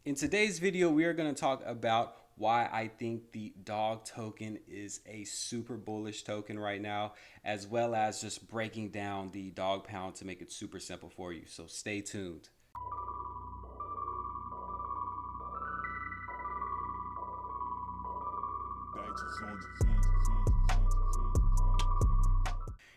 In today's video, we are going to talk about why I think the dog token is a super bullish token right now, as well as just breaking down the dog pound to make it super simple for you. So stay tuned.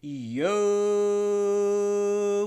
Yo,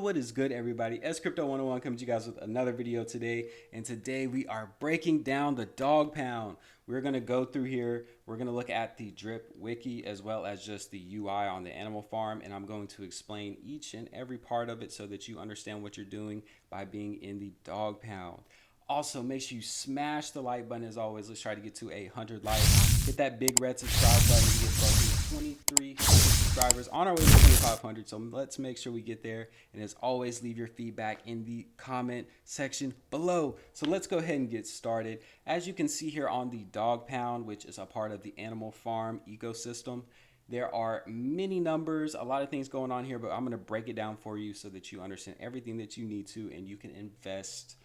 what is good, everybody? S Crypto 101 comes to you guys with another video today, and today we are breaking down the dog pound. We're going to go through here. We're going to look at the drip wiki as well as just the UI on the animal farm, and I'm going to explain each and every part of it so that you understand what you're doing by being in the dog pound. Also, make sure you smash the like button as always. Let's try to get to 100 likes. Hit that big red subscribe button to get close to 2,300 subscribers on our way to 2,500. So let's make sure we get there. And as always, leave your feedback in the comment section below. So let's go ahead and get started. As you can see here on the dog pound, which is a part of the animal farm ecosystem, there are many numbers, a lot of things going on here, but I'm going to break it down for you so that you understand everything that you need to and you can invest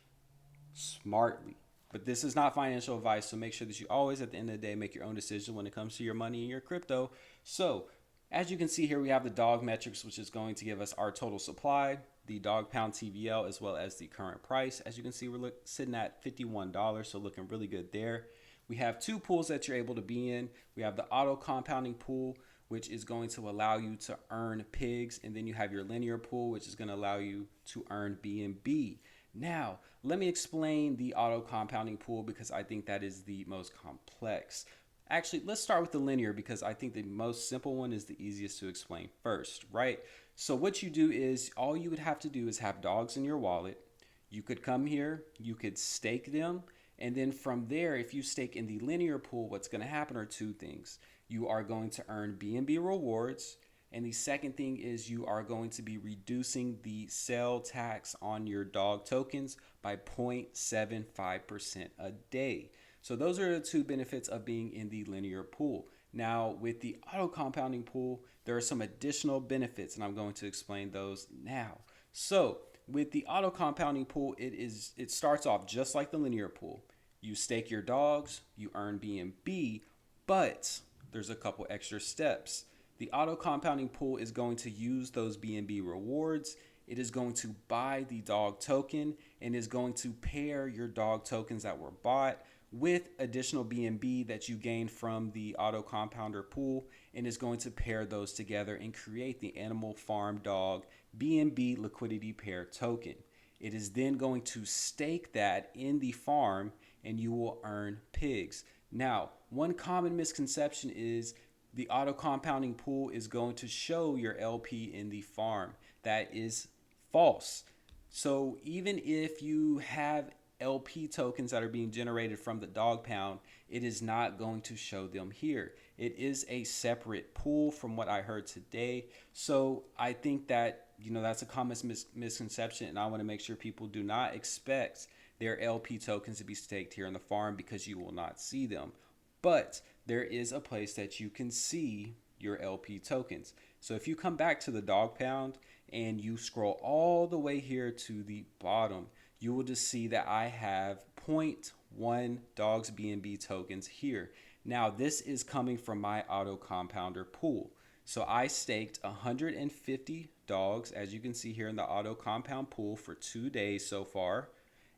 smartly. But this is not financial advice, so make sure that you always, at the end of the day, make your own decision when it comes to your money and your crypto. So, as you can see here, we have the dog metrics, which is going to give us our total supply, the dog pound TVL, as well as the current price. As you can see, we're sitting at $51, so looking really good there. We have two pools that you're able to be in. We have the auto compounding pool, which is going to allow you to earn pigs, and then you have your linear pool, which is going to allow you to earn BNB. Now, let me explain the auto compounding pool because I think that is the most complex. Actually, let's start with the linear because I think the most simple one is the easiest to explain first, right? So what you do is all you would have to do is have dogs in your wallet. You could come here, you could stake them, and then from there, if you stake in the linear pool, what's going to happen are two things. You are going to earn BNB rewards, and the second thing is you are going to be reducing the sale tax on your dog tokens by 0.75% a day. So those are the two benefits of being in the linear pool. Now, with the auto compounding pool, there are some additional benefits, and I'm going to explain those now. So with the auto compounding pool, it starts off just like the linear pool. You stake your dogs, you earn BNB, but there's a couple extra steps. The auto compounding pool is going to use those BNB rewards. It is going to buy the dog token and is going to pair your dog tokens that were bought with additional BNB that you gain from the auto compounder pool and is going to pair those together and create the animal farm dog BNB liquidity pair token. It is then going to stake that in the farm and you will earn pigs. Now, one common misconception is the auto compounding pool is going to show your LP in the farm. That is false. So even if you have LP tokens that are being generated from the dog pound, it is not going to show them here. It is a separate pool from what I heard today. So I think that, that's a common misconception, and I want to make sure people do not expect their LP tokens to be staked here in the farm because you will not see them. But there is a place that you can see your LP tokens. So if you come back to the dog pound and you scroll all the way here to the bottom, you will just see that I have 0.1 dogs BNB tokens here. Now this is coming from my auto compounder pool. So I staked 150 dogs, as you can see here in the auto compound pool, for 2 days so far.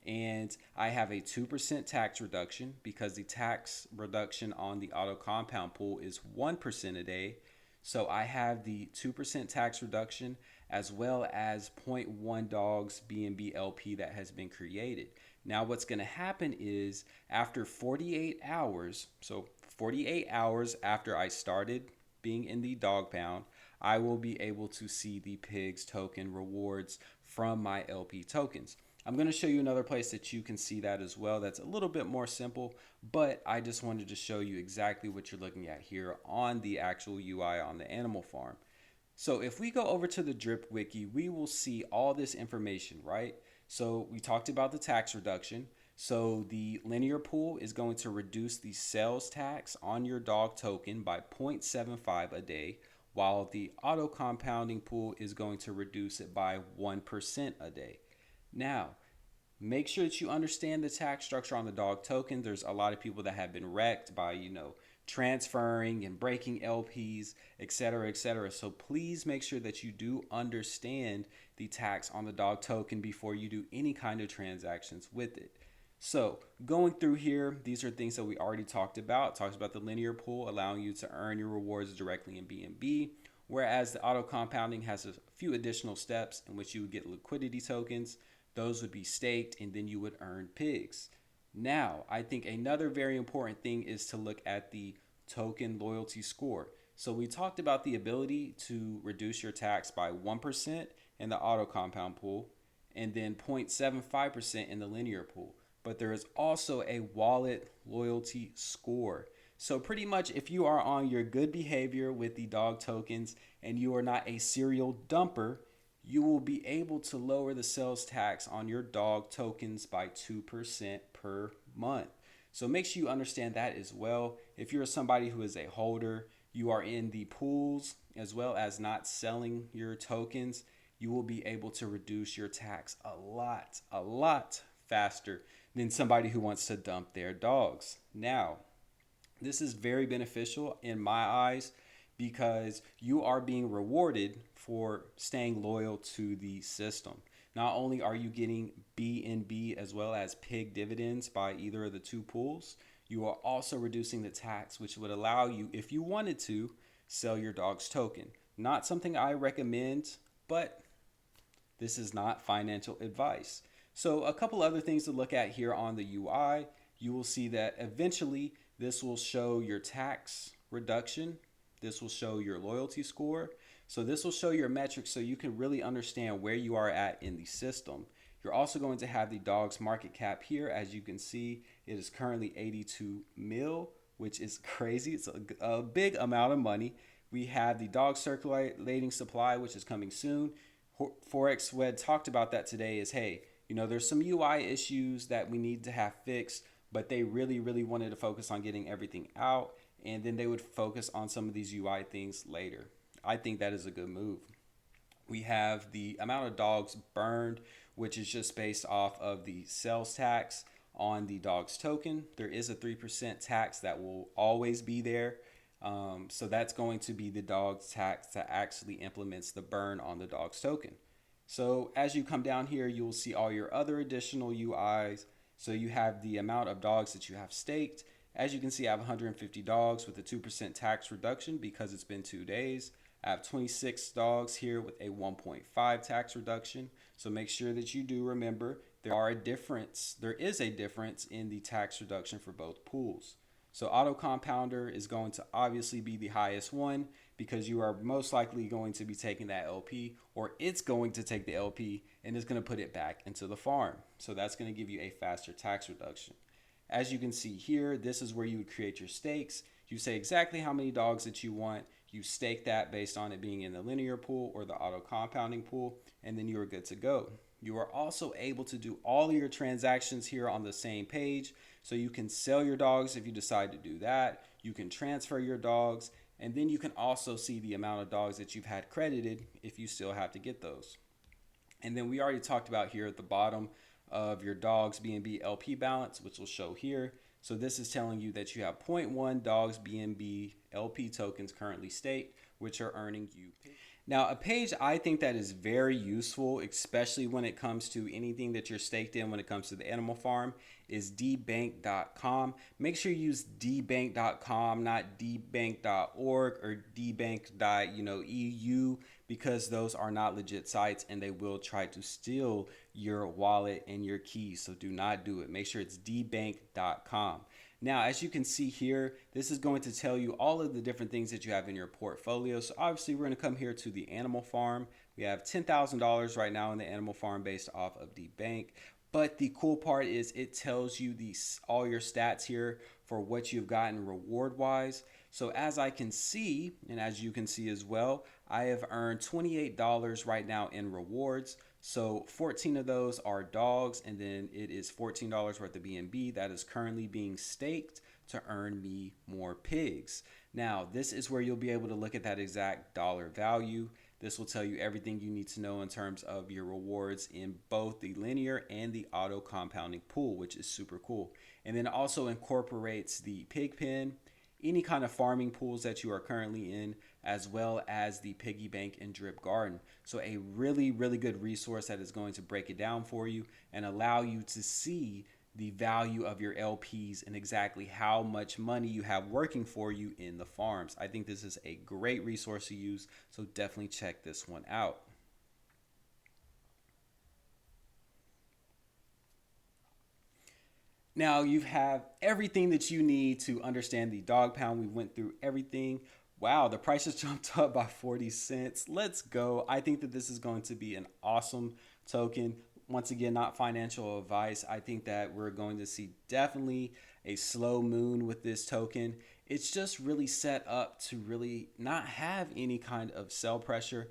And I have a 2% tax reduction because the tax reduction on the auto compound pool is 1% a day. So I have the 2% tax reduction as well as 0.1 dogs BNB LP that has been created. Now what's going to happen is after 48 hours, so 48 hours after I started being in the dog pound, I will be able to see the pigs token rewards from my LP tokens. I'm going to show you another place that you can see that as well. That's a little bit more simple, but I just wanted to show you exactly what you're looking at here on the actual UI on the animal farm. So if we go over to the drip wiki, we will see all this information, right? So we talked about the tax reduction. So the linear pool is going to reduce the sales tax on your dog token by 0.75 a day, while the auto compounding pool is going to reduce it by 1% a day. Now, Make sure that you understand the tax structure on the dog token. There's a lot of people that have been wrecked by, transferring and breaking LPs, et cetera, et cetera. So please make sure that you do understand the tax on the dog token before you do any kind of transactions with it. So going through here, these are things that we already talked about. It talks about the linear pool, allowing you to earn your rewards directly in BNB, whereas the auto compounding has a few additional steps in which you would get liquidity tokens. Those would be staked, and then you would earn pigs. Now, I think another very important thing is to look at the token loyalty score. So we talked about the ability to reduce your tax by 1% in the auto compound pool and then 0.75% in the linear pool. But there is also a wallet loyalty score. So pretty much if you are on your good behavior with the dog tokens and you are not a serial dumper, you will be able to lower the sales tax on your dog tokens by 2% per month. So make sure you understand that as well. If you're somebody who is a holder, you are in the pools as well as not selling your tokens, you will be able to reduce your tax a lot faster than somebody who wants to dump their dogs. Now, this is very beneficial in my eyes because you are being rewarded for staying loyal to the system. Not only are you getting BNB as well as pig dividends by either of the two pools, you are also reducing the tax, which would allow you, if you wanted to, sell your dog's token. Not something I recommend, but this is not financial advice. So a couple other things to look at here on the UI. You will see that eventually this will show your tax reduction. This will show your loyalty score. So this will show your metrics so you can really understand where you are at in the system. You're also going to have the dog's market cap here. As you can see, it is currently 82 mil, which is crazy. It's a big amount of money. We have the dog circulating supply, which is coming soon. Forex Wed talked about that today is, hey, there's some UI issues that we need to have fixed, but they really wanted to focus on getting everything out, and then they would focus on some of these UI things later. I think that is a good move. We have the amount of dogs burned, which is just based off of the sales tax on the dog's token. There is a 3% tax that will always be there. So that's going to be the dog's tax that actually implements the burn on the dog's token. So as you come down here, you will see all your other additional UIs. So you have the amount of dogs that you have staked. As you can see, I have 150 dogs with a 2% tax reduction because it's been 2 days. I have 26 dogs here with a 1.5 tax reduction. So make sure that you do remember there is a difference in the tax reduction for both pools. So auto compounder is going to obviously be the highest one because you are most likely going to be taking that LP, or it's going to take the LP and it's going to put it back into the farm. So that's going to give you a faster tax reduction. As you can see here, this is where you would create your stakes. You say exactly how many dogs that you want. You stake that based on it being in the linear pool or the auto compounding pool, and then you are good to go. You are also able to do all of your transactions here on the same page. So you can sell your dogs if you decide to do that. You can transfer your dogs, and then you can also see the amount of dogs that you've had credited if you still have to get those. And then we already talked about here at the bottom of your dog's BNB LP balance, which will show here. So this is telling you that you have 0.1 dogs BNB LP tokens currently staked, which are earning you. Now, a page I think that is very useful, especially when it comes to anything that you're staked in when it comes to the animal farm, is DeBank.com. Make sure you use DeBank.com, not DeBank.org or DeBank.eu, because those are not legit sites and they will try to steal your wallet and your keys. So do not do it. Make sure it's DeBank.com. Now, as you can see here, this is going to tell you all of the different things that you have in your portfolio. So obviously we're going to come here to the animal farm. We have $10,000 right now in the animal farm based off of DeBank. But the cool part is it tells you all your stats here for what you've gotten reward wise. So as I can see, and as you can see as well, I have earned $28 right now in rewards. So 14 of those are dogs, and then it is $14 worth of BNB that is currently being staked to earn me more pigs. Now, this is where you'll be able to look at that exact dollar value. This will tell you everything you need to know in terms of your rewards in both the linear and the auto compounding pool, which is super cool. And then also incorporates the pig pen, any kind of farming pools that you are currently in, as well as the piggy bank and drip garden. So a really, really good resource that is going to break it down for you and allow you to see the value of your LPs and exactly how much money you have working for you in the farms. I think this is a great resource to use, so definitely check this one out. Now you have everything that you need to understand the dog pound. We went through everything. Wow, the prices jumped up by 40 cents. Let's go. I think that this is going to be an awesome token. Once again, not financial advice. I think that we're going to see definitely a slow moon with this token. It's just really set up to really not have any kind of sell pressure.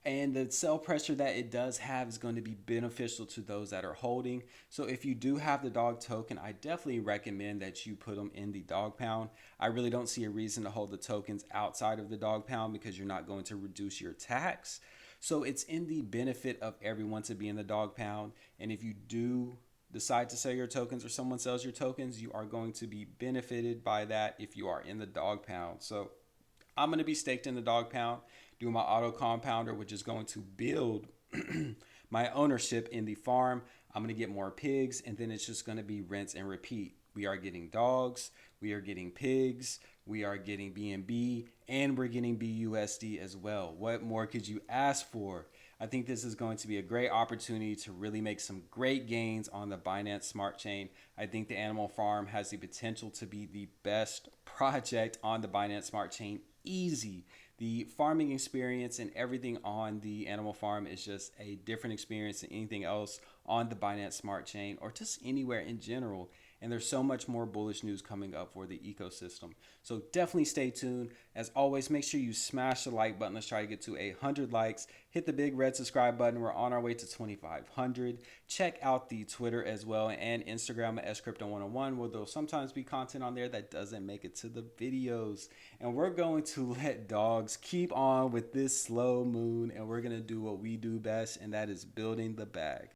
And the sell pressure that it does have is going to be beneficial to those that are holding. So if you do have the dog token, I definitely recommend that you put them in the dog pound. I really don't see a reason to hold the tokens outside of the dog pound because you're not going to reduce your tax. So it's in the benefit of everyone to be in the dog pound. And if you do decide to sell your tokens or someone sells your tokens, you are going to be benefited by that if you are in the dog pound. So I'm going to be staked in the dog pound, doing my auto compounder, which is going to build my ownership in the farm. I'm going to get more pigs, and then it's just going to be rinse and repeat. We are getting dogs, we are getting pigs, we are getting BNB, and we're getting BUSD as well. What more could you ask for? I think this is going to be a great opportunity to really make some great gains on the Binance Smart Chain. I think the Animal Farm has the potential to be the best project on the Binance Smart Chain. Easy. The farming experience and everything on the Animal Farm is just a different experience than anything else on the Binance Smart Chain or just anywhere in general. And there's so much more bullish news coming up for the ecosystem. So definitely stay tuned. As always, make sure you smash the like button. Let's try to get to 100 likes. Hit the big red subscribe button. We're on our way to 2,500. Check out the Twitter as well and Instagram at scrypto101, where there'll sometimes be content on there that doesn't make it to the videos. And we're going to let dogs keep on with this slow moon, and we're going to do what we do best, and that is building the bag.